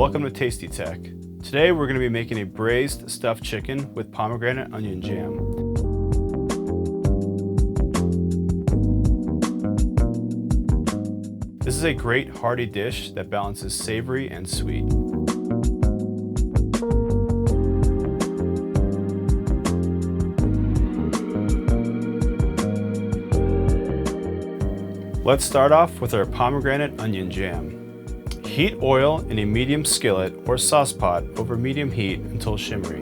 Welcome to Tasty Tech. Today we're going to be making a braised stuffed chicken with pomegranate onion jam. This is a great hearty dish that balances savory and sweet. Let's start off with our pomegranate onion jam. Heat oil in a medium skillet or sauce pot over medium heat until shimmery.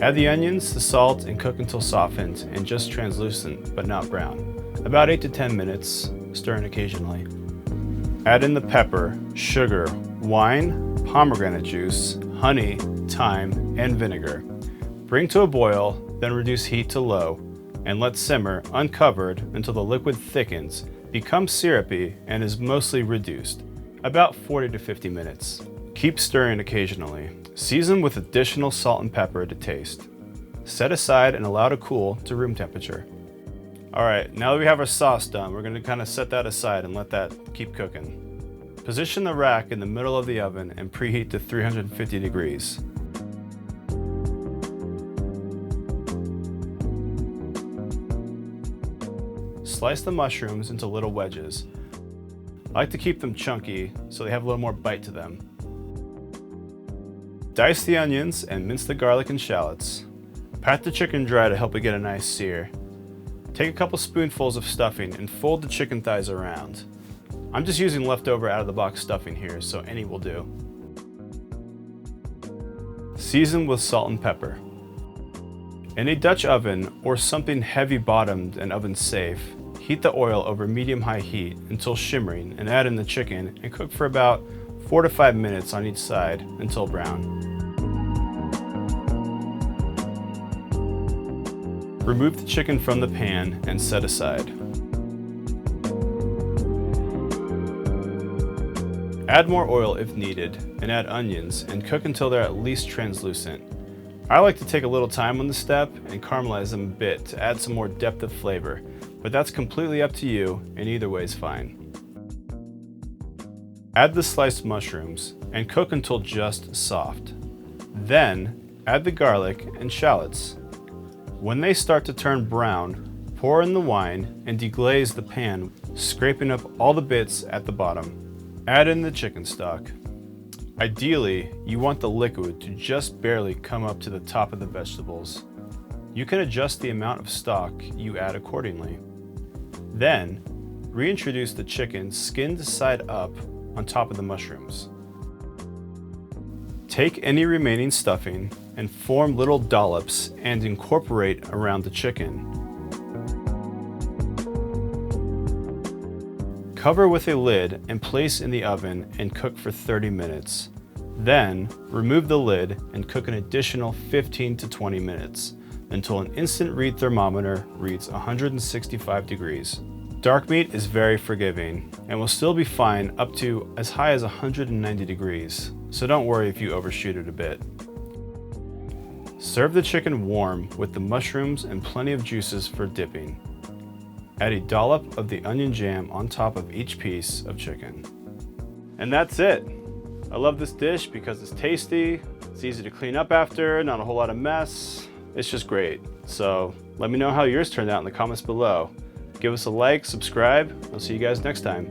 Add the onions, the salt, and cook until softened and just translucent but not brown. About 8 to 10 minutes, stirring occasionally. Add in the pepper, sugar, wine, pomegranate juice, honey, thyme, and vinegar. Bring to a boil, then reduce heat to low and let simmer uncovered until the liquid thickens, becomes syrupy, and is mostly reduced, about 40 to 50 minutes. Keep stirring occasionally. Season with additional salt and pepper to taste. Set aside and allow to cool to room temperature. Alright, now that we have our sauce done, we're going to kind of set that aside and let that keep cooking. Position the rack in the middle of the oven and preheat to 350 degrees. Slice the mushrooms into little wedges. I like to keep them chunky so they have a little more bite to them. Dice the onions and mince the garlic and shallots. Pat the chicken dry to help it get a nice sear. Take a couple spoonfuls of stuffing and fold the chicken thighs around. I'm just using leftover out of the box stuffing here, so any will do. Season with salt and pepper. In a Dutch oven or something heavy bottomed and oven safe, heat the oil over medium-high heat until shimmering and add in the chicken and cook for about 4 to 5 minutes on each side until brown. Remove the chicken from the pan and set aside. Add more oil if needed and add onions and cook until they're at least translucent. I like to take a little time on the step and caramelize them a bit to add some more depth of flavor, but that's completely up to you and either way is fine. Add the sliced mushrooms and cook until just soft. Then add the garlic and shallots. When they start to turn brown, pour in the wine and deglaze the pan, scraping up all the bits at the bottom. Add in the chicken stock. Ideally, you want the liquid to just barely come up to the top of the vegetables. You can adjust the amount of stock you add accordingly. Then, reintroduce the chicken skinned side up on top of the mushrooms. Take any remaining stuffing and form little dollops and incorporate around the chicken. Cover with a lid and place in the oven and cook for 30 minutes. Then, remove the lid and cook an additional 15 to 20 minutes until an instant read thermometer reads 165 degrees. Dark meat is very forgiving and will still be fine up to as high as 190 degrees, so don't worry if you overshoot it a bit. Serve the chicken warm with the mushrooms and plenty of juices for dipping. Add a dollop of the onion jam on top of each piece of chicken. And that's it. I love this dish because it's tasty, it's easy to clean up after, not a whole lot of mess. It's just great. So let me know how yours turned out in the comments below. Give us a like, subscribe. I'll see you guys next time.